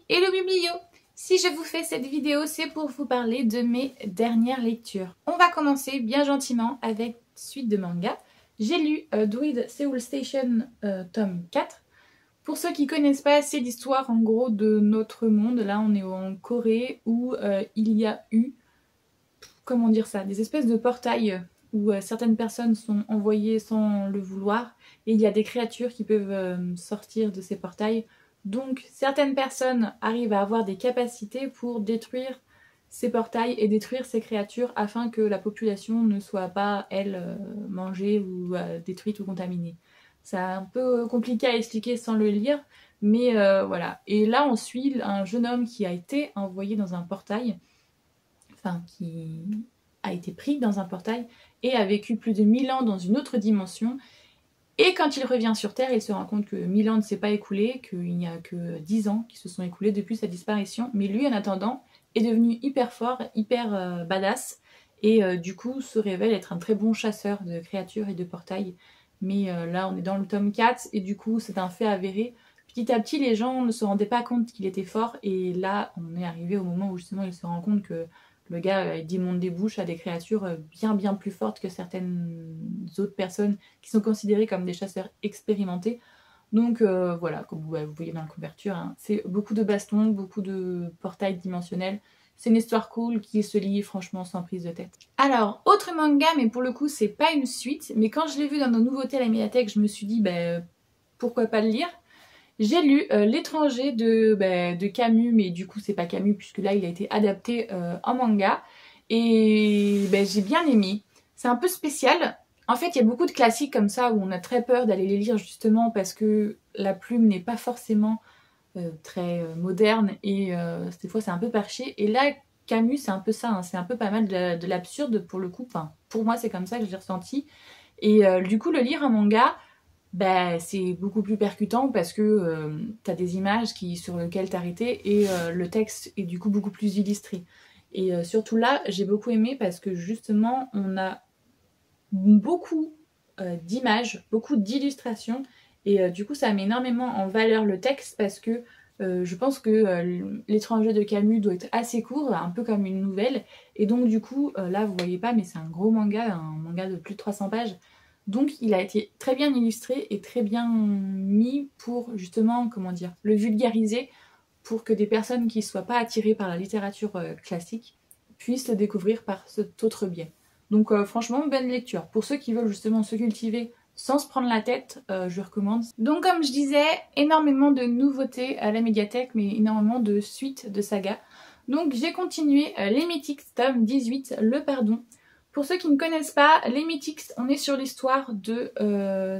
Hello Biblio! Si je vous fais cette vidéo, c'est pour vous parler de mes dernières lectures. On va commencer bien gentiment avec suite de manga. J'ai lu Druid Seoul Station tome 4. Pour ceux qui connaissent pas, c'est l'histoire en gros de notre monde. Là on est en Corée où il y a eu, comment dire ça, des espèces de portails où certaines personnes sont envoyées sans le vouloir. Et il y a des créatures qui peuvent sortir de ces portails. Donc certaines personnes arrivent à avoir des capacités pour détruire ces portails et détruire ces créatures afin que la population ne soit pas, elle, mangée ou détruite ou contaminée. C'est un peu compliqué à expliquer sans le lire, mais voilà. Et là on suit un jeune homme qui a été envoyé dans un portail, enfin qui a été pris dans un portail et a vécu plus de 1000 ans dans une autre dimension. Et quand il revient sur Terre, il se rend compte que 1000 ans ne s'est pas écoulé, qu'il n'y a que 10 ans qui se sont écoulés depuis sa disparition. Mais lui, en attendant, est devenu hyper fort, hyper badass. Et du coup, se révèle être un très bon chasseur de créatures et de portails. Mais là, on est dans le tome 4, et du coup, c'est un fait avéré. Petit à petit, les gens ne se rendaient pas compte qu'il était fort. Et là, on est arrivé au moment où justement, il se rend compte que le gars il démonte des bouches à des créatures bien plus fortes que certaines autres personnes qui sont considérées comme des chasseurs expérimentés. Donc voilà, comme vous voyez dans la couverture, hein, c'est beaucoup de bastons, beaucoup de portails dimensionnels. C'est une histoire cool qui se lit franchement sans prise de tête. Alors, autre manga, mais pour le coup c'est pas une suite, mais quand je l'ai vu dans nos nouveautés à la médiathèque, je me suis dit pourquoi pas le lire. J'ai lu L'étranger de Camus, mais du coup c'est pas Camus puisque là il a été adapté en manga. Et j'ai bien aimé. C'est un peu spécial. En fait il y a beaucoup de classiques comme ça où on a très peur d'aller les lire justement parce que la plume n'est pas forcément très moderne et des fois c'est un peu perché. Et là Camus c'est un peu ça, hein. C'est un peu pas mal de l'absurde pour le coup. Enfin, pour moi c'est comme ça que je l'ai ressenti. Et du coup le lire en manga, c'est beaucoup plus percutant parce que t'as des images sur lesquelles t'arrêter et le texte est du coup beaucoup plus illustré. Et surtout là, j'ai beaucoup aimé parce que justement, on a beaucoup d'images, beaucoup d'illustrations et du coup, ça met énormément en valeur le texte parce que je pense que L'étranger de Camus doit être assez court, un peu comme une nouvelle. Et donc du coup, là vous voyez pas, mais c'est un gros manga, un manga de plus de 300 pages. Donc il a été très bien illustré et très bien mis pour justement, comment dire, le vulgariser pour que des personnes qui ne soient pas attirées par la littérature classique puissent le découvrir par cet autre biais. Donc franchement, bonne lecture. Pour ceux qui veulent justement se cultiver sans se prendre la tête, je recommande. Donc comme je disais, énormément de nouveautés à la médiathèque, mais énormément de suites de sagas. Donc j'ai continué Les Mythiques, tome 18, Le Pardon. Pour ceux qui ne connaissent pas, les Mythiques, on est sur l'histoire de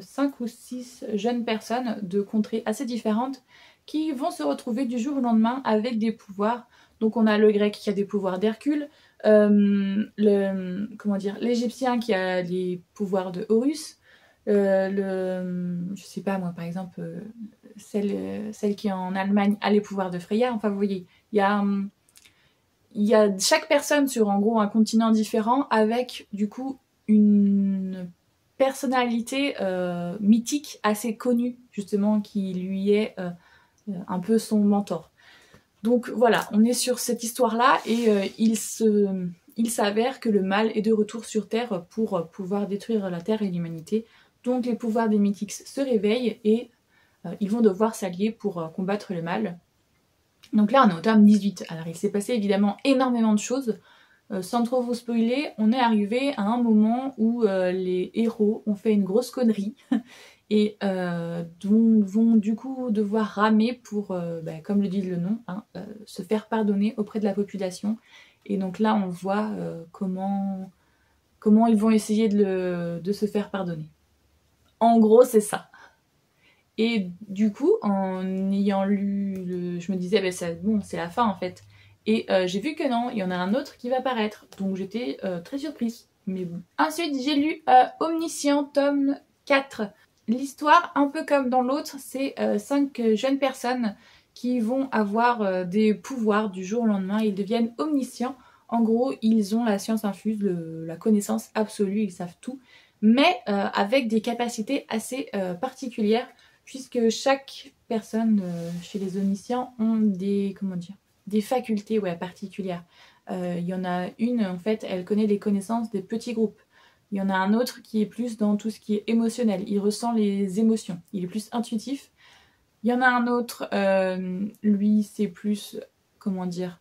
5 ou 6 jeunes personnes de contrées assez différentes qui vont se retrouver du jour au lendemain avec des pouvoirs. Donc on a le grec qui a des pouvoirs d'Hercule, l'Égyptien qui a les pouvoirs de Horus, je sais pas moi par exemple, celle qui est en Allemagne a les pouvoirs de Freya. Enfin vous voyez, il y a chaque personne sur en gros un continent différent avec du coup une personnalité mythique assez connue justement qui lui est un peu son mentor. Donc voilà, on est sur cette histoire-là et il s'avère que le mal est de retour sur Terre pour pouvoir détruire la Terre et l'humanité. Donc les pouvoirs des mythiques se réveillent et ils vont devoir s'allier pour combattre le mal. Donc là on est au tome 18, alors il s'est passé évidemment énormément de choses. Sans trop vous spoiler, on est arrivé à un moment où les héros ont fait une grosse connerie et vont du coup devoir ramer pour, comme le dit le nom, hein, se faire pardonner auprès de la population. Et donc là on voit comment ils vont essayer de se faire pardonner. En gros c'est ça. Et du coup, en ayant lu, je me disais, bon, c'est la fin en fait. Et j'ai vu que non, il y en a un autre qui va apparaître. Donc j'étais très surprise. Mais bon. Ensuite, j'ai lu Omniscient, tome 4. L'histoire, un peu comme dans l'autre, c'est 5 jeunes personnes qui vont avoir des pouvoirs du jour au lendemain. Ils deviennent omniscients. En gros, ils ont la science infuse, la connaissance absolue, ils savent tout. Mais avec des capacités assez particulières. puisque chaque personne chez les omniscients ont des, comment dire, des facultés particulières. Il y en a une, en fait, elle connaît les connaissances des petits groupes. Il y en a un autre qui est plus dans tout ce qui est émotionnel. Il ressent les émotions. Il est plus intuitif. Il y en a un autre, lui, c'est plus, comment dire,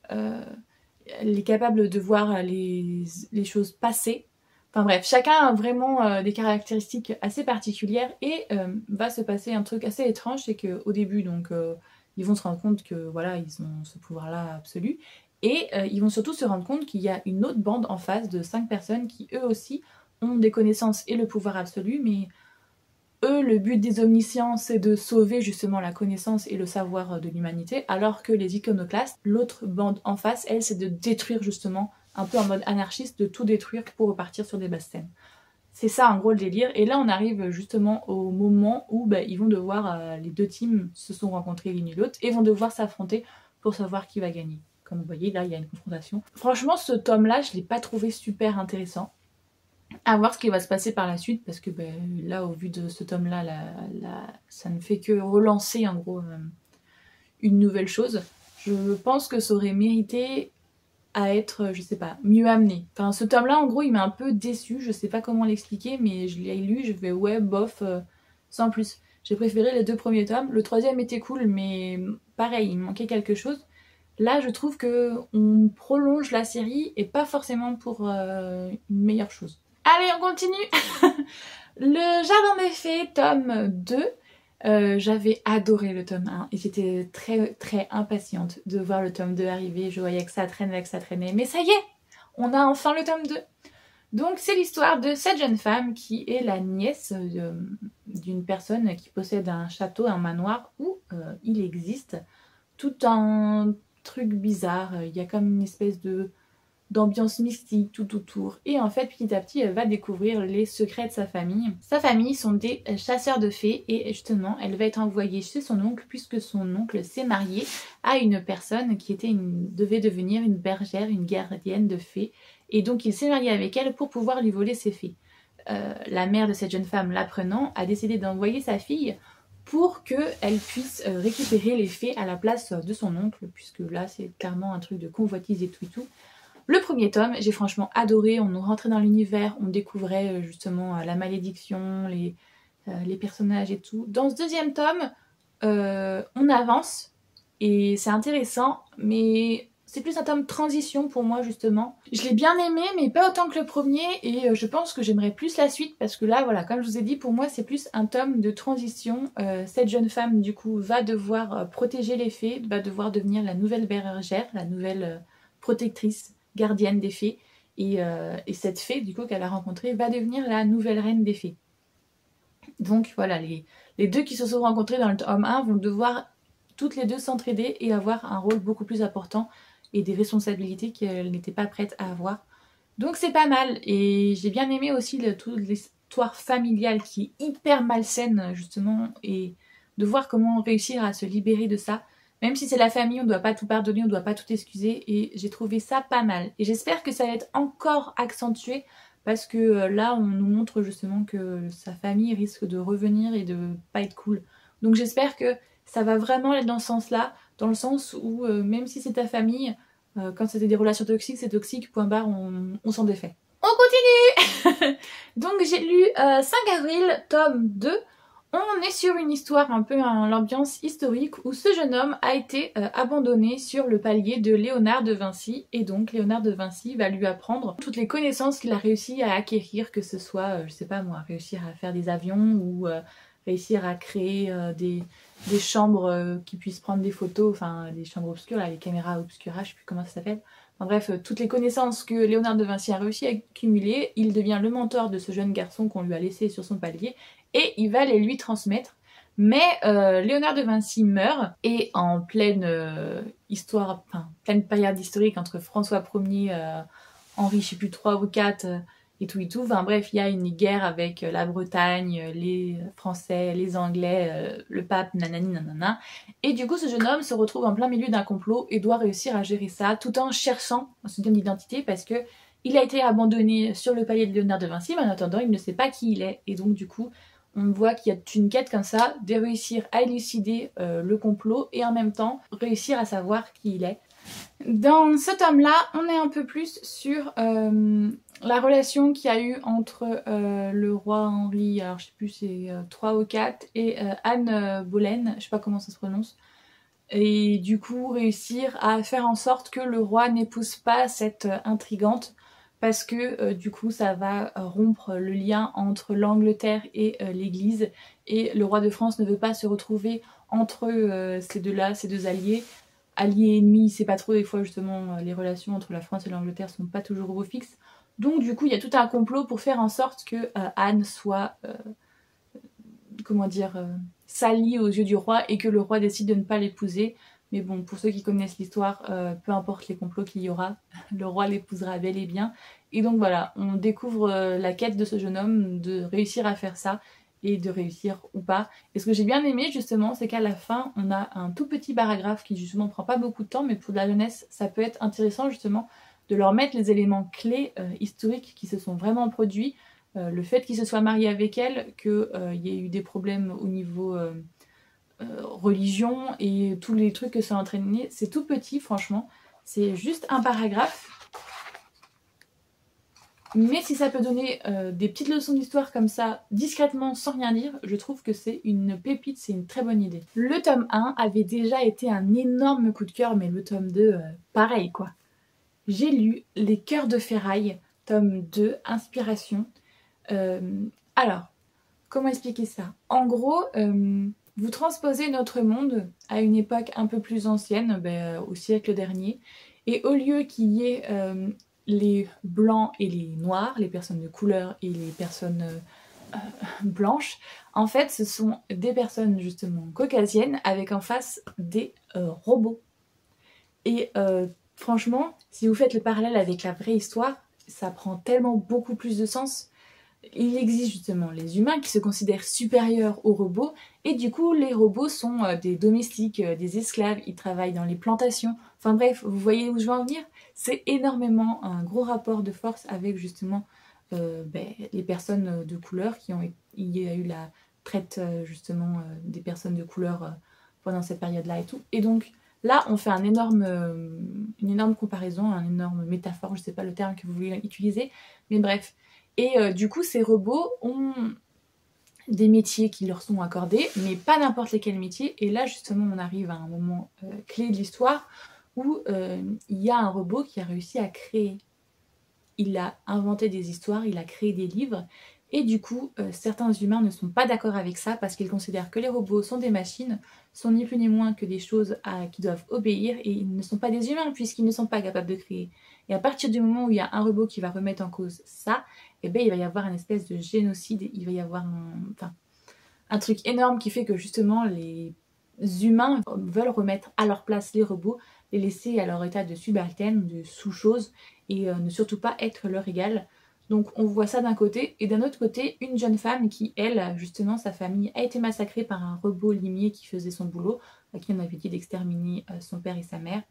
elle est capable de voir les choses passer. Enfin bref, chacun a vraiment des caractéristiques assez particulières et va se passer un truc assez étrange, c'est qu'au début, donc, ils vont se rendre compte que voilà, ils ont ce pouvoir-là absolu. Et ils vont surtout se rendre compte qu'il y a une autre bande en face de 5 personnes qui eux aussi ont des connaissances et le pouvoir absolu, mais eux, le but des omniscients, c'est de sauver justement la connaissance et le savoir de l'humanité, alors que les iconoclastes, l'autre bande en face, elle, c'est de détruire justement, un peu en mode anarchiste, de tout détruire pour repartir sur des basses scènes. C'est ça en gros le délire, et là on arrive justement au moment où ils vont devoir, les deux teams se sont rencontrés l'une et l'autre, et vont devoir s'affronter pour savoir qui va gagner. Comme vous voyez, là il y a une confrontation. Franchement, ce tome-là, je l'ai pas trouvé super intéressant. À voir ce qui va se passer par la suite, parce que là, au vu de ce tome-là, ça ne fait que relancer en gros une nouvelle chose. Je pense que ça aurait mérité à être, je sais pas, mieux amené. Enfin, ce tome-là, en gros, il m'a un peu déçu. Je sais pas comment l'expliquer, mais je l'ai lu, je fais ouais, bof, sans plus. J'ai préféré les 2 premiers tomes. Le 3e était cool, mais pareil, il manquait quelque chose. Là, je trouve que on prolonge la série et pas forcément pour une meilleure chose. Allez, on continue. Le Jardin des Fées, tome 2. J'avais adoré le tome 1 et j'étais très très impatiente de voir le tome 2 arriver. Je voyais que ça traînait, mais ça y est, on a enfin le tome 2. Donc c'est l'histoire de cette jeune femme qui est la nièce d'une personne qui possède un château, un manoir où il existe tout un truc bizarre. Il y a comme une espèce d'ambiance mystique tout autour. Et en fait, petit à petit, elle va découvrir les secrets de sa famille. Sa famille sont des chasseurs de fées et justement, elle va être envoyée chez son oncle puisque son oncle s'est marié à une personne qui devait devenir une bergère, une gardienne de fées. Et donc, il s'est marié avec elle pour pouvoir lui voler ses fées. La mère de cette jeune femme, l'apprenant, a décidé d'envoyer sa fille pour qu'elle puisse récupérer les fées à la place de son oncle, puisque là, c'est clairement un truc de convoitise et tout et tout. Le premier tome, j'ai franchement adoré, on rentrait dans l'univers, on découvrait justement la malédiction, les personnages et tout. Dans ce deuxième tome, on avance et c'est intéressant, mais c'est plus un tome transition pour moi justement. Je l'ai bien aimé, mais pas autant que le premier, et je pense que j'aimerais plus la suite parce que là, voilà, comme je vous ai dit, pour moi c'est plus un tome de transition. Cette jeune femme du coup va devoir protéger les fées, va devoir devenir la nouvelle bergère, la nouvelle protectrice, gardienne des fées, et cette fée du coup qu'elle a rencontrée va devenir la nouvelle reine des fées. Donc voilà, les deux qui se sont rencontrés dans le tome 1 vont devoir toutes les deux s'entraider et avoir un rôle beaucoup plus important et des responsabilités qu'elles n'étaient pas prêtes à avoir. Donc c'est pas mal, et j'ai bien aimé aussi toute l'histoire familiale qui est hyper malsaine justement, et de voir comment réussir à se libérer de ça. Même si c'est la famille, on ne doit pas tout pardonner, on ne doit pas tout excuser, et j'ai trouvé ça pas mal. Et j'espère que ça va être encore accentué, parce que là, on nous montre justement que sa famille risque de revenir et de pas être cool. Donc j'espère que ça va vraiment être dans ce sens-là, dans le sens où même si c'est ta famille, quand c'était des relations toxiques, c'est toxique, point barre, on s'en défait. On continue. Donc j'ai lu 5 avril, tome 2. On est sur une histoire un peu à l'ambiance historique où ce jeune homme a été abandonné sur le palier de Léonard de Vinci, et donc Léonard de Vinci va lui apprendre toutes les connaissances qu'il a réussi à acquérir, que ce soit, je sais pas moi, réussir à faire des avions ou réussir à créer des chambres qui puissent prendre des photos, enfin des chambres obscures, là, les caméras obscura, je sais plus comment ça s'appelle. Enfin bref, toutes les connaissances que Léonard de Vinci a réussi à accumuler, il devient le mentor de ce jeune garçon qu'on lui a laissé sur son palier, et il va les lui transmettre. Mais Léonard de Vinci meurt, et en pleine histoire, enfin pleine période historique entre François Ier, Henri je sais plus 3 ou 4 et tout, enfin bref, il y a une guerre avec la Bretagne, les Français, les Anglais, le pape, nanani nanana. Et du coup, ce jeune homme se retrouve en plein milieu d'un complot et doit réussir à gérer ça tout en cherchant son identité, parce que il a été abandonné sur le palier de Léonard de Vinci, mais en attendant, il ne sait pas qui il est. Et donc du coup, On voit qu'il y a une quête comme ça, de réussir à élucider le complot et en même temps réussir à savoir qui il est. Dans ce tome-là, on est un peu plus sur la relation qu'il y a eu entre le roi Henri, alors je sais plus c'est 3 ou 4, et Anne Boleyn, je sais pas comment ça se prononce. Et du coup réussir à faire en sorte que le roi n'épouse pas cette intrigante parce que du coup ça va rompre le lien entre l'Angleterre et l'église et le roi de France ne veut pas se retrouver entre ces deux-là, ces deux alliés. Alliés et ennemis, c'est pas trop des fois justement les relations entre la France et l'Angleterre sont pas toujours au beau fixe. Donc du coup il y a tout un complot pour faire en sorte que Anne soit comment dire, salie aux yeux du roi et que le roi décide de ne pas l'épouser. Mais bon, pour ceux qui connaissent l'histoire, peu importe les complots qu'il y aura, le roi l'épousera bel et bien. Et donc voilà, on découvre la quête de ce jeune homme, de réussir à faire ça et de réussir ou pas. Et ce que j'ai bien aimé justement, c'est qu'à la fin, on a un tout petit paragraphe qui justement prend pas beaucoup de temps, mais pour la jeunesse, ça peut être intéressant justement de leur mettre les éléments clés historiques qui se sont vraiment produits. Le fait qu'il se soit marié avec elle, qu'il y ait eu des problèmes au niveau religion et tous les trucs que ça a entraîné, c'est tout petit franchement, c'est juste un paragraphe. Mais si ça peut donner des petites leçons d'histoire comme ça, discrètement, sans rien dire, je trouve que c'est une pépite, c'est une très bonne idée. Le tome 1 avait déjà été un énorme coup de cœur, mais le tome 2, pareil quoi. J'ai lu Les Cœurs de Ferraille, tome 2, Inspiration. Alors, comment expliquer ça? En gros, vous transposez notre monde à une époque un peu plus ancienne, au siècle dernier, et au lieu qu'il y ait les blancs et les noirs, les personnes de couleur et les personnes blanches, en fait ce sont des personnes justement caucasiennes avec en face des robots. Et franchement, si vous faites le parallèle avec la vraie histoire, ça prend tellement beaucoup plus de sens. Il existe justement les humains qui se considèrent supérieurs aux robots et du coup les robots sont des domestiques, des esclaves, ils travaillent dans les plantations. Enfin bref, vous voyez où je veux en venir? C'est énormément un gros rapport de force avec justement les personnes de couleur qui ont... Il y a eu la traite justement des personnes de couleur pendant cette période-là et tout. Et donc là on fait une énorme comparaison, une énorme métaphore, je sais pas le terme que vous voulez utiliser, mais bref. Et du coup, ces robots ont des métiers qui leur sont accordés, mais pas n'importe lesquels métiers. Et là, justement, on arrive à un moment clé de l'histoire où il y a un robot qui a réussi à créer. Il a inventé des histoires, il a créé des livres. Et du coup, certains humains ne sont pas d'accord avec ça parce qu'ils considèrent que les robots sont des machines, sont ni plus ni moins que des choses qui doivent obéir et ils ne sont pas des humains puisqu'ils ne sont pas capables de créer. Et à partir du moment où il y a un robot qui va remettre en cause ça, eh ben, il va y avoir une espèce de génocide, il va y avoir un truc énorme qui fait que justement les humains veulent remettre à leur place les robots, les laisser à leur état de subalterne, de sous-chose et ne surtout pas être leur égal. Donc on voit ça d'un côté, et d'un autre côté, une jeune femme qui, elle, justement, sa famille a été massacrée par un robot limier qui faisait son boulot, à qui on avait dit d'exterminer son père et sa mère.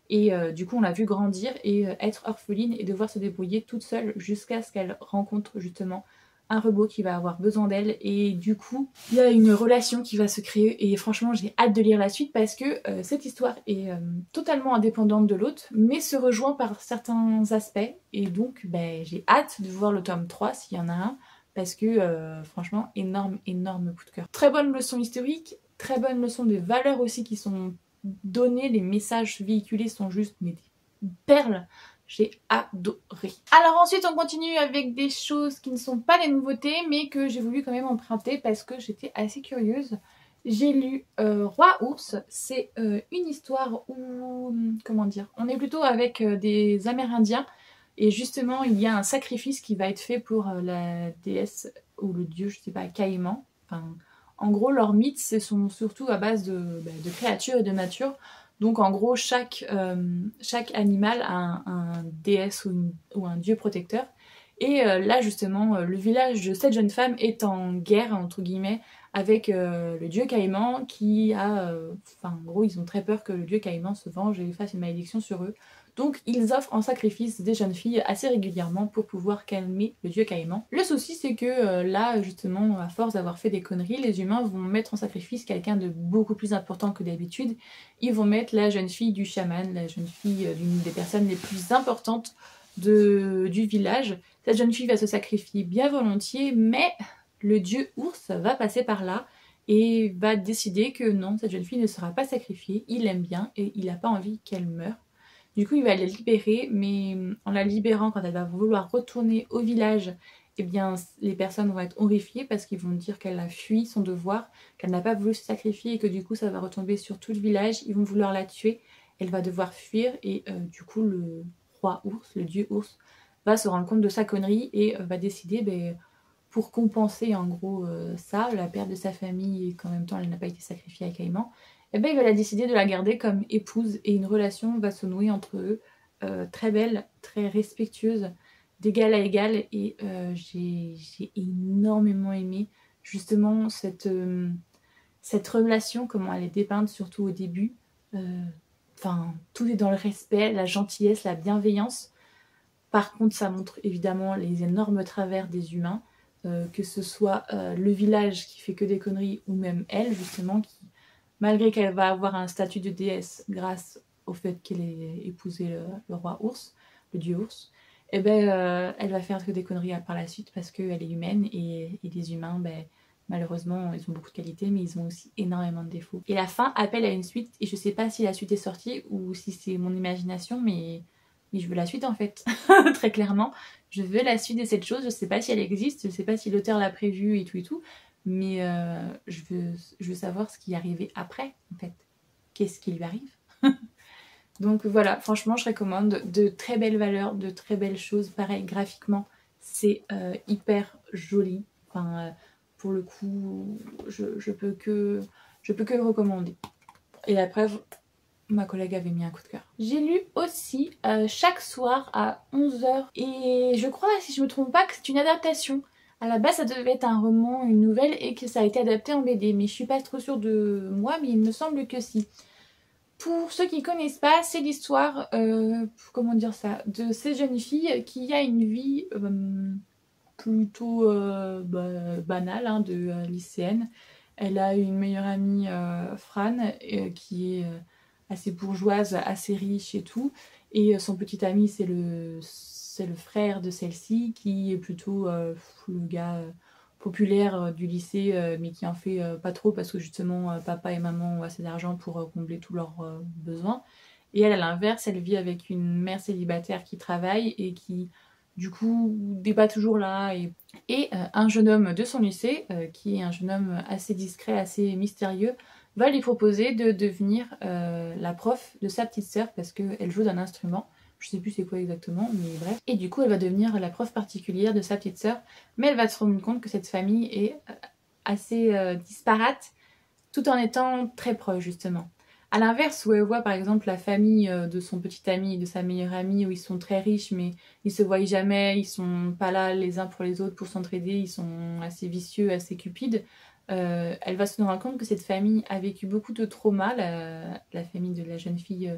Et du coup, on l'a vu grandir et être orpheline et devoir se débrouiller toute seule jusqu'à ce qu'elle rencontre justement un robot qui va avoir besoin d'elle. Et du coup, il y a une relation qui va se créer. Et franchement, j'ai hâte de lire la suite parce que cette histoire est totalement indépendante de l'autre, mais se rejoint par certains aspects. Et donc, j'ai hâte de voir le tome 3 s'il y en a un. Parce que franchement, énorme coup de cœur. Très bonne leçon historique, très bonne leçon de valeurs aussi qui sont données, les messages véhiculés sont juste des perles. J'ai adoré. Alors ensuite on continue avec des choses qui ne sont pas des nouveautés mais que j'ai voulu quand même emprunter parce que j'étais assez curieuse. J'ai lu Roi Ours, c'est une histoire où, comment dire, on est plutôt avec des Amérindiens et justement il y a un sacrifice qui va être fait pour la déesse ou le dieu, je sais pas, Caïman. Enfin, en gros leurs mythes ce sont surtout à base de créatures et de nature. Donc en gros, chaque animal a un déesse ou un dieu protecteur. Et là justement, le village de cette jeune femme est en guerre, entre guillemets, avec le dieu Caïman qui a... Enfin en gros, ils ont très peur que le dieu Caïman se venge et fasse une malédiction sur eux. Donc ils offrent en sacrifice des jeunes filles assez régulièrement pour pouvoir calmer le dieu Caïman. Le souci c'est que là justement à force d'avoir fait des conneries, les humains vont mettre en sacrifice quelqu'un de beaucoup plus important que d'habitude. Ils vont mettre la jeune fille du chaman, la jeune fille d'une des personnes les plus importantes du village. Cette jeune fille va se sacrifier bien volontiers, mais le dieu ours va passer par là et va décider que non, cette jeune fille ne sera pas sacrifiée, il l'aime bien et il n'a pas envie qu'elle meure. Du coup il va la libérer, mais en la libérant, quand elle va vouloir retourner au village, eh bien les personnes vont être horrifiées parce qu'ils vont dire qu'elle a fui son devoir, qu'elle n'a pas voulu se sacrifier et que du coup ça va retomber sur tout le village, ils vont vouloir la tuer, elle va devoir fuir et du coup le roi ours, le dieu ours, va se rendre compte de sa connerie et va décider, pour compenser en gros ça, la perte de sa famille et qu'en même temps elle n'a pas été sacrifiée à Caïman, il va décider de la garder comme épouse et une relation va se nouer entre eux, très belle, très respectueuse, d'égal à égal et j'ai énormément aimé justement cette relation, comment elle est dépeinte surtout au début. Enfin, tout est dans le respect, la gentillesse, la bienveillance. Par contre, ça montre évidemment les énormes travers des humains, que ce soit le village qui fait que des conneries ou même elle, justement, qui, malgré qu'elle va avoir un statut de déesse grâce au fait qu'elle ait épousé le roi ours, le dieu ours, elle va faire que des conneries par la suite parce qu'elle est humaine et les humains, malheureusement, ils ont beaucoup de qualités, mais ils ont aussi énormément de défauts. Et la fin appelle à une suite, et je sais pas si la suite est sortie ou si c'est mon imagination, mais je veux la suite en fait, très clairement. Je veux la suite de cette chose, je sais pas si elle existe, je sais pas si l'auteur l'a prévue et tout, mais je veux savoir ce qui est arrivé après, en fait. Qu'est-ce qui lui arrive? Donc voilà, franchement, je recommande. De très belles valeurs, de très belles choses. Pareil, graphiquement, c'est hyper joli. Enfin, pour le coup, je peux que le recommander. Et après, ma collègue avait mis un coup de cœur. J'ai lu aussi chaque soir à 11h. Et je crois, si je me trompe pas, que c'est une adaptation. À la base, ça devait être un roman, une nouvelle, et que ça a été adapté en BD. Mais je suis pas trop sûre de moi, mais il me semble que si. Pour ceux qui ne connaissent pas, c'est l'histoire, comment dire ça, de ces jeunes filles qui a une vie plutôt banale, hein, de lycéenne. Elle a une meilleure amie, Fran, qui est assez bourgeoise, assez riche et tout. Et son petit ami, c'est le frère de celle-ci, qui est plutôt le gars populaire du lycée, mais qui en fait pas trop parce que justement papa et maman ont assez d'argent pour combler tous leurs besoins. Et elle, à l'inverse, elle vit avec une mère célibataire qui travaille et qui du coup n'est pas toujours là. Et un jeune homme de son lycée, qui est un jeune homme assez discret, assez mystérieux, va lui proposer de devenir la prof de sa petite sœur parce qu'elle joue d'un instrument. Je sais plus c'est quoi exactement, mais bref. Et du coup, elle va devenir la prof particulière de sa petite sœur. Mais elle va se rendre compte que cette famille est assez disparate, tout en étant très proche, justement. À l'inverse, où elle voit par exemple la famille de son petit ami et de sa meilleure amie, où ils sont très riches, mais ils se voient jamais, ils sont pas là les uns pour les autres pour s'entraider, ils sont assez vicieux, assez cupides. Elle va se rendre compte que cette famille a vécu beaucoup de traumas, la famille de la jeune fille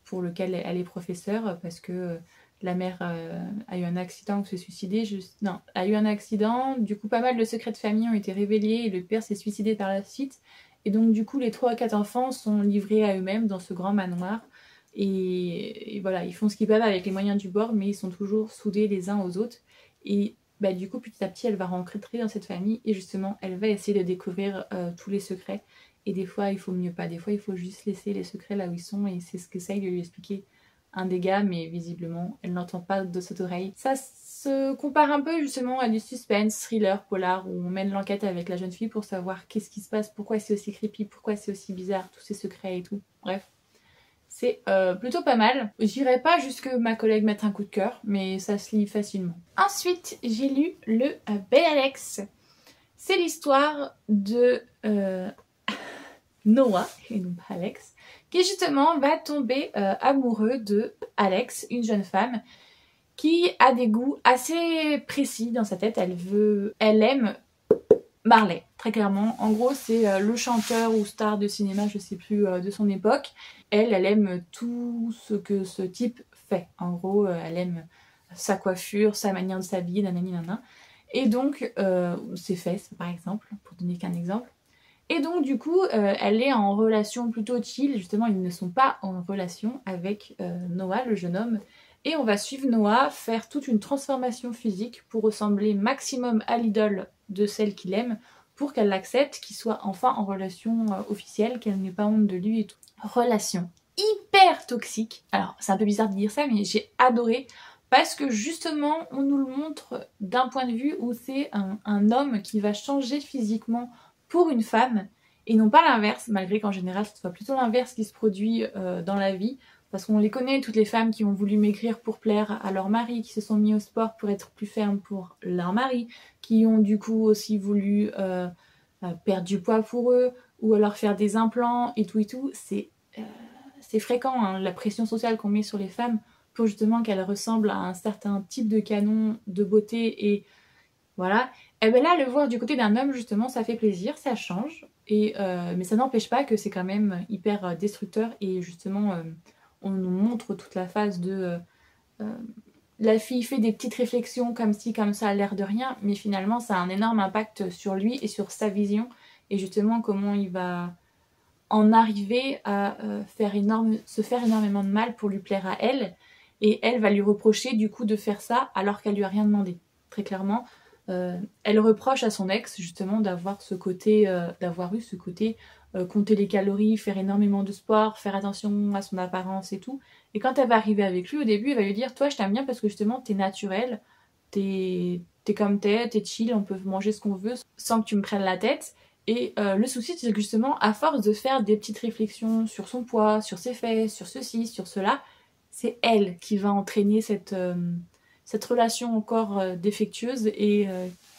pour lequel elle est professeure, parce que la mère a eu un accident ou s'est suicidée. Non, a eu un accident, du coup pas mal de secrets de famille ont été révélés et le père s'est suicidé par la suite. Et donc du coup les 3 ou 4 enfants sont livrés à eux-mêmes dans ce grand manoir. Et voilà, ils font ce qu'ils peuvent avec les moyens du bord, mais ils sont toujours soudés les uns aux autres. Et du coup petit à petit elle va rentrer dans cette famille et justement elle va essayer de découvrir tous les secrets. Et des fois il faut mieux pas, des fois il faut juste laisser les secrets là où ils sont, et c'est ce qu'essaye de lui expliquer un des gars, mais visiblement elle n'entend pas de cette oreille. Ça se compare un peu justement à du suspense, thriller, polar, où on mène l'enquête avec la jeune fille pour savoir qu'est-ce qui se passe, pourquoi c'est aussi creepy, pourquoi c'est aussi bizarre, tous ces secrets et tout. Bref, c'est plutôt pas mal. J'irai pas jusque ma collègue mettre un coup de cœur, mais ça se lit facilement. Ensuite, j'ai lu le Bel Alex. C'est l'histoire de Noah, et non pas Alex, qui justement va tomber amoureux de Alex, une jeune femme qui a des goûts assez précis dans sa tête. Elle aime Marley, très clairement. En gros, c'est le chanteur ou star de cinéma, je sais plus, de son époque. Elle aime tout ce que ce type fait. En gros, elle aime sa coiffure, sa manière de s'habiller, nanani nanana. Et donc, ses fesses, par exemple, pour donner qu'un exemple. Et donc, du coup, elle est en relation plutôt chill. Justement, ils ne sont pas en relation avec Noah, le jeune homme. Et on va suivre Noah faire toute une transformation physique pour ressembler maximum à l'idole de celle qu'il aime, pour qu'elle l'accepte, qu'il soit enfin en relation officielle, qu'elle n'ait pas honte de lui et tout. Relation hyper toxique. Alors, c'est un peu bizarre de dire ça, mais j'ai adoré. Parce que justement, on nous le montre d'un point de vue où c'est un homme qui va changer physiquement pour une femme et non pas l'inverse, malgré qu'en général ce soit plutôt l'inverse qui se produit dans la vie, parce qu'on les connaît, toutes les femmes qui ont voulu maigrir pour plaire à leur mari, qui se sont mis au sport pour être plus fermes pour leur mari, qui ont du coup aussi voulu perdre du poids pour eux, ou alors faire des implants et tout, c'est fréquent, hein, la pression sociale qu'on met sur les femmes pour justement qu'elles ressemblent à un certain type de canon de beauté et voilà. Et bien là, le voir du côté d'un homme, justement, ça fait plaisir, ça change. Mais ça n'empêche pas que c'est quand même hyper destructeur. Et justement, on nous montre toute la phase de... la fille fait des petites réflexions comme ci, comme ça, à l'air de rien. Mais finalement, ça a un énorme impact sur lui et sur sa vision. Et justement, comment il va en arriver à se faire énormément de mal pour lui plaire à elle. Et elle va lui reprocher du coup de faire ça alors qu'elle lui a rien demandé. Très clairement. Elle reproche à son ex justement d'avoir eu ce côté compter les calories, faire énormément de sport, faire attention à son apparence et tout. Et quand elle va arriver avec lui, au début, elle va lui dire toi, je t'aime bien parce que justement, t'es naturel, t'es comme t'es chill, on peut manger ce qu'on veut sans que tu me prennes la tête. Et le souci, c'est que justement, à force de faire des petites réflexions sur son poids, sur ses fesses, sur ceci, sur cela, c'est elle qui va entraîner cette relation encore défectueuse et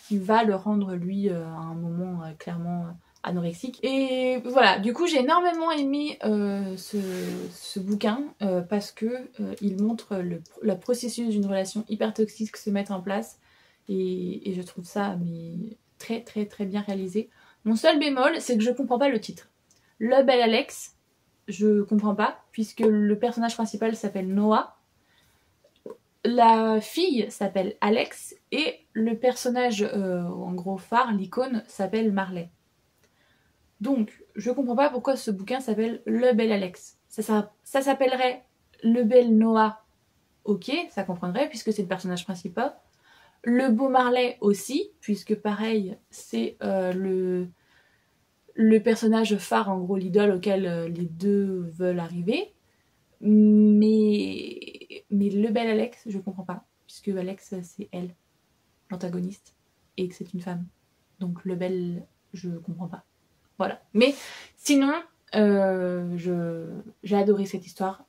qui va le rendre lui à un moment clairement anorexique. Et voilà, du coup j'ai énormément aimé ce bouquin parce que il montre le processus d'une relation hyper toxique se mettre en place et je trouve ça mais très très très bien réalisé. Mon seul bémol, c'est que je comprends pas le titre. Le bel Alex, je comprends pas puisque le personnage principal s'appelle Noah. La fille s'appelle Alex et le personnage, en gros phare, l'icône, s'appelle Marley. Donc, je comprends pas pourquoi ce bouquin s'appelle Le Bel Alex. Ça s'appellerait Le Bel Noah, ok, ça comprendrait puisque c'est le personnage principal. Le Beau Marley aussi, puisque pareil, c'est le personnage phare, en gros l'idole auquel les deux veulent arriver. Mais le bel Alex, je comprends pas. Puisque Alex, c'est elle, l'antagoniste. Et que c'est une femme. Donc le bel, je comprends pas. Voilà. Mais sinon, j'ai adoré cette histoire.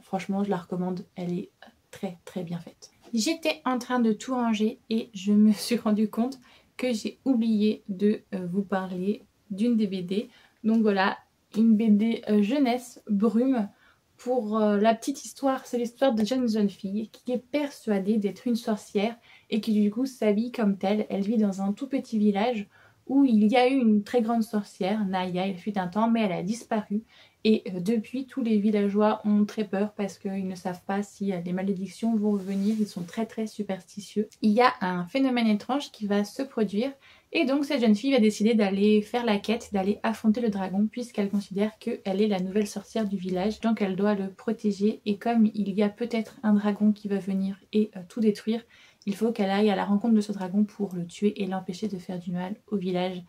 Franchement, je la recommande. Elle est très très bien faite. J'étais en train de tout ranger et je me suis rendu compte que j'ai oublié de vous parler d'une des BD. Donc voilà, une BD jeunesse, Brume. Pour la petite histoire, c'est l'histoire de jeune fille qui est persuadée d'être une sorcière et qui du coup s'habille comme telle. Elle vit dans un tout petit village où il y a eu une très grande sorcière, Naya, il fut un temps, mais elle a disparu. Et depuis, tous les villageois ont très peur parce qu'ils ne savent pas si les malédictions vont revenir. Ils sont très très superstitieux. Il y a un phénomène étrange qui va se produire. Et donc cette jeune fille va décider d'aller faire la quête, d'aller affronter le dragon puisqu'elle considère qu'elle est la nouvelle sorcière du village. Donc elle doit le protéger et comme il y a peut-être un dragon qui va venir et tout détruire, il faut qu'elle aille à la rencontre de ce dragon pour le tuer et l'empêcher de faire du mal au village.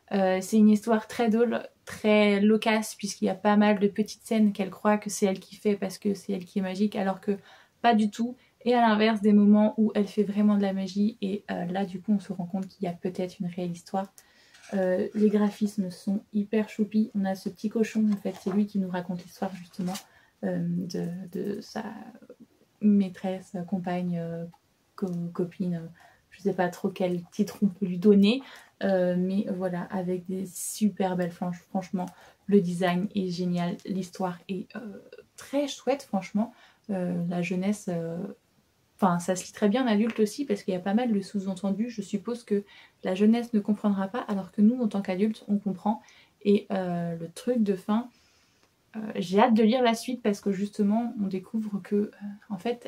C'est une histoire très drôle, très loquace puisqu'il y a pas mal de petites scènes qu'elle croit que c'est elle qui fait parce que c'est elle qui est magique alors que pas du tout. Et à l'inverse des moments où elle fait vraiment de la magie et là du coup on se rend compte qu'il y a peut-être une réelle histoire. Les graphismes sont hyper choupis. On a ce petit cochon en fait, c'est lui qui nous raconte l'histoire justement de sa maîtresse, compagne, copine, je sais pas trop quel titre on peut lui donner. Mais voilà, avec des super belles planches, franchement, le design est génial, l'histoire est très chouette, franchement, la jeunesse, Enfin, ça se lit très bien en adulte aussi parce qu'il y a pas mal de sous-entendus. Je suppose que la jeunesse ne comprendra pas alors que nous, en tant qu'adultes, on comprend. Et le truc de fin, j'ai hâte de lire la suite parce que justement, on découvre que, en fait,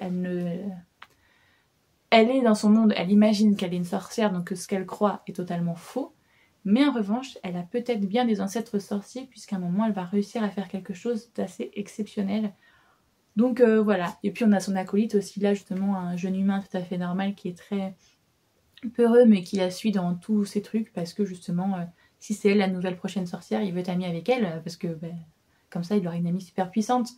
elle est dans son monde, elle imagine qu'elle est une sorcière, donc que ce qu'elle croit est totalement faux. Mais en revanche, elle a peut-être bien des ancêtres sorciers puisqu'à un moment, elle va réussir à faire quelque chose d'assez exceptionnel. Donc voilà, et puis on a son acolyte aussi là justement, un jeune humain tout à fait normal qui est très peureux mais qui la suit dans tous ses trucs parce que justement si c'est elle la nouvelle prochaine sorcière, il veut être ami avec elle parce que comme ça il aura une amie super puissante.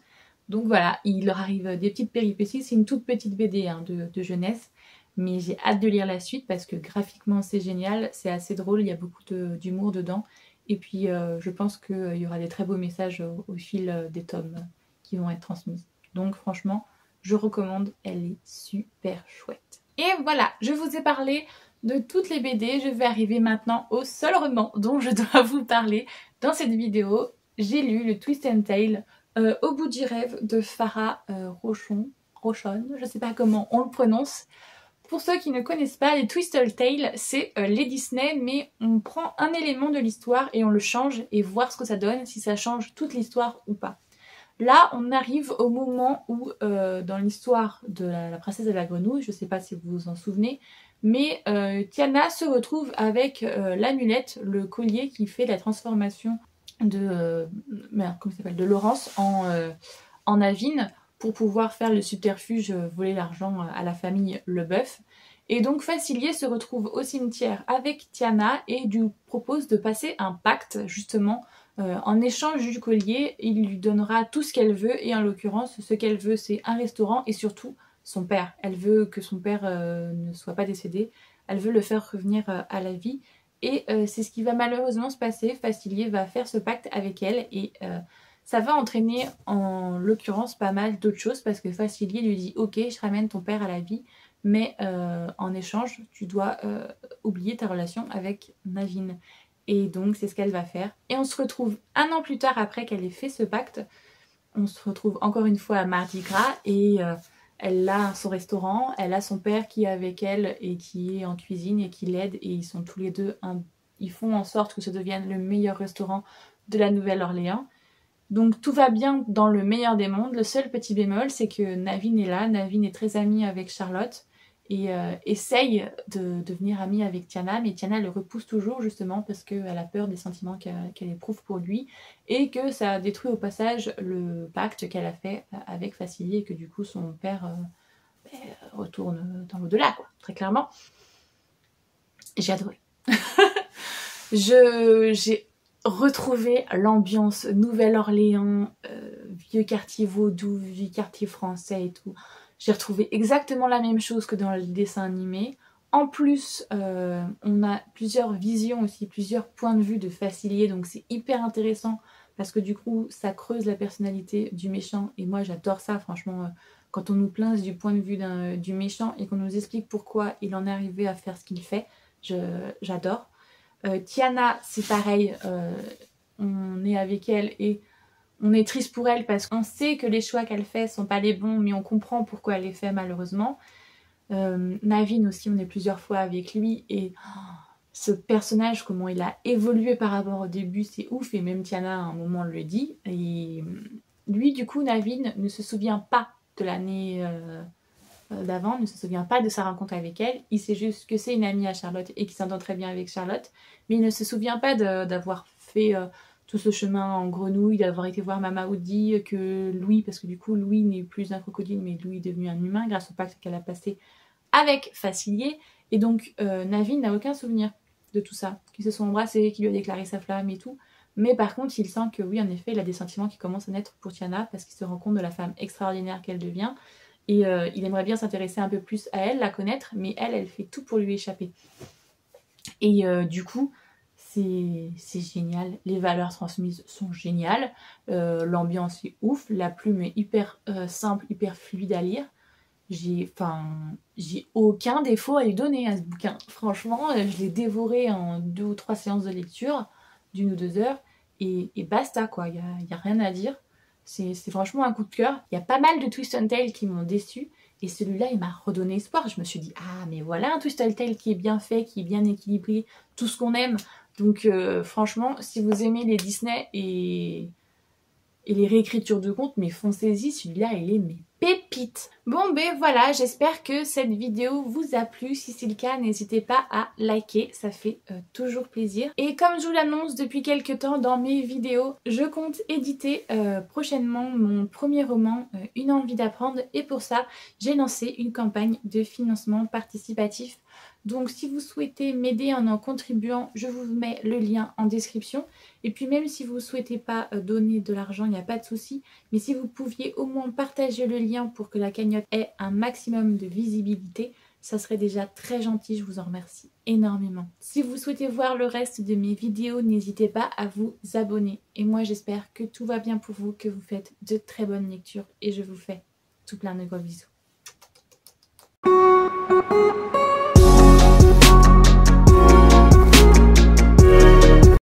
Donc voilà, il leur arrive des petites péripéties, c'est une toute petite BD hein, de jeunesse, mais j'ai hâte de lire la suite parce que graphiquement c'est génial, c'est assez drôle, il y a beaucoup d'humour dedans et puis je pense qu'il y aura des très beaux messages au fil des tomes qui vont être transmis. Donc franchement, je recommande, elle est super chouette. Et voilà, je vous ai parlé de toutes les BD, je vais arriver maintenant au seul roman dont je dois vous parler dans cette vidéo. J'ai lu le Twist and Tale Au bout du rêve de Farah Rochon, je sais pas comment on le prononce. Pour ceux qui ne connaissent pas, les Twist and Tale, c'est les Disney, mais on prend un élément de l'histoire et on le change et voir ce que ça donne, si ça change toute l'histoire ou pas. Là, on arrive au moment où, dans l'histoire de la princesse et la grenouille, je ne sais pas si vous vous en souvenez, mais Tiana se retrouve avec l'amulette, le collier qui fait la transformation de, de Laurence en Navine pour pouvoir faire le subterfuge, voler l'argent à la famille Leboeuf. Et donc Facilier se retrouve au cimetière avec Tiana et lui propose de passer un pacte justement. En échange du collier, il lui donnera tout ce qu'elle veut et en l'occurrence, ce qu'elle veut, c'est un restaurant et surtout son père. Elle veut que son père ne soit pas décédé, elle veut le faire revenir à la vie et c'est ce qui va malheureusement se passer. Facilier va faire ce pacte avec elle et ça va entraîner en l'occurrence pas mal d'autres choses parce que Facilier lui dit « Ok, je ramène ton père à la vie, mais en échange, tu dois oublier ta relation avec Navine. » Et donc c'est ce qu'elle va faire. Et on se retrouve un an plus tard après qu'elle ait fait ce pacte. On se retrouve encore une fois à Mardi Gras et elle a son restaurant, elle a son père qui est avec elle et qui est en cuisine et qui l'aide et ils sont tous les deux, ils font en sorte que ça devienne le meilleur restaurant de la Nouvelle-Orléans. Donc tout va bien dans le meilleur des mondes. Le seul petit bémol, c'est que Navine est là. Navine est très amie avec Charlotte et essaye de devenir amie avec Tiana, mais Tiana le repousse toujours justement parce qu'elle a peur des sentiments qu'elle éprouve pour lui et que ça détruit au passage le pacte qu'elle a fait avec Facilier et que du coup son père retourne dans l'au-delà, quoi, très clairement. J'ai adoré. J'ai retrouvé l'ambiance Nouvelle-Orléans, vieux quartier vaudou, vieux quartier français et tout. J'ai retrouvé exactement la même chose que dans le dessin animé. En plus, on a plusieurs visions aussi, plusieurs points de vue de Facilier, donc c'est hyper intéressant parce que du coup, ça creuse la personnalité du méchant et moi j'adore ça, franchement, quand on nous place du point de vue du méchant et qu'on nous explique pourquoi il en est arrivé à faire ce qu'il fait, j'adore. Tiana, c'est pareil, on est avec elle et on est triste pour elle parce qu'on sait que les choix qu'elle fait sont pas les bons, mais on comprend pourquoi elle les fait malheureusement. Navine aussi, on est plusieurs fois avec lui et ce personnage, comment il a évolué par rapport au début, c'est ouf et même Tiana à un moment le dit. Et lui, du coup, Navine ne se souvient pas de l'année d'avant, ne se souvient pas de sa rencontre avec elle. Il sait juste que c'est une amie à Charlotte et qu'il s'entend très bien avec Charlotte, mais il ne se souvient pas d'avoir fait tout ce chemin en grenouille, d'avoir été voir Mama Woody, que Louis, parce que du coup Louis n'est plus un crocodile mais Louis est devenu un humain grâce au pacte qu'elle a passé avec Facilier. Et donc Navine n'a aucun souvenir de tout ça, qu'ils se sont embrassés, qu'il lui a déclaré sa flamme et tout. Mais par contre, il sent que oui, en effet, il a des sentiments qui commencent à naître pour Tiana parce qu'il se rend compte de la femme extraordinaire qu'elle devient. Et il aimerait bien s'intéresser un peu plus à elle, la connaître, mais elle fait tout pour lui échapper. Et du coup, c'est génial. Les valeurs transmises sont géniales. L'ambiance est ouf. La plume est hyper simple, hyper fluide à lire. J'ai aucun défaut à lui donner à ce bouquin. Franchement, je l'ai dévoré en 2 ou 3 séances de lecture, d'1 ou 2 heures, et basta quoi, il y a rien à dire. C'est franchement un coup de cœur. Il y a pas mal de twist and tale qui m'ont déçue, Et celui-là, il m'a redonné espoir. Je me suis dit, ah mais voilà un Twisted Tale qui est bien fait, qui est bien équilibré, tout ce qu'on aime. Donc franchement, si vous aimez les Disney et les réécritures de contes, mais foncez-y, celui-là il est mais pépite. Bon ben voilà, j'espère que cette vidéo vous a plu. Si c'est le cas, n'hésitez pas à liker, ça fait toujours plaisir. Et comme je vous l'annonce depuis quelques temps dans mes vidéos, je compte éditer prochainement mon premier roman, Une envie d'apprendre. Et pour ça, j'ai lancé une campagne de financement participatif. Donc si vous souhaitez m'aider en contribuant, je vous mets le lien en description. Et puis même si vous ne souhaitez pas donner de l'argent, il n'y a pas de souci. Mais si vous pouviez au moins partager le lien pour que la cagnotte ait un maximum de visibilité, ça serait déjà très gentil, je vous en remercie énormément. Si vous souhaitez voir le reste de mes vidéos, n'hésitez pas à vous abonner. Et moi j'espère que tout va bien pour vous, que vous faites de très bonnes lectures. Et je vous fais tout plein de gros bisous.